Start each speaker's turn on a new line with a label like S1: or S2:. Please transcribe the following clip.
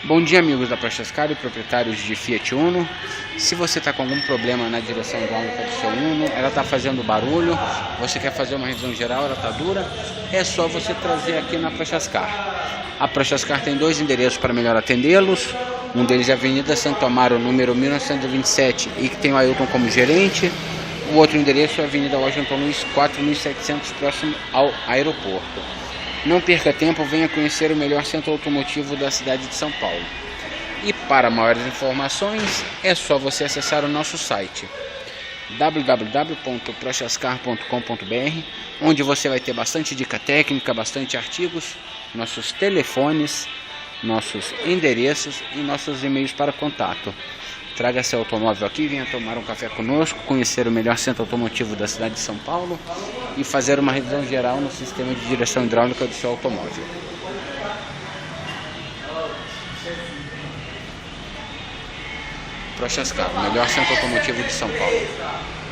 S1: Bom dia, amigos da Prochascar e proprietários de Fiat Uno. Se você está com algum problema na direção hidráulica do seu Uno, ela está fazendo barulho, você quer fazer uma revisão geral, ela está dura, é só você trazer aqui na Prochascar. A Prochascar tem dois endereços para melhor atendê-los. Um deles é a Avenida Santo Amaro, número 1927, e que tem o Ailton como gerente. O outro endereço é a Avenida Washington Luiz, 4700, próximo ao aeroporto. Não perca tempo, venha conhecer o melhor centro automotivo da cidade de São Paulo. E para maiores informações, é só você acessar o nosso site www.prochascar.com.br, onde você vai ter bastante dica técnica, bastante artigos, nossos telefones, nossos endereços e nossos e-mails para contato. Traga seu automóvel aqui, venha tomar um café conosco, conhecer o melhor centro automotivo da cidade de São Paulo e fazer uma revisão geral no sistema de direção hidráulica do seu automóvel. Prochascar, o melhor centro automotivo de São Paulo.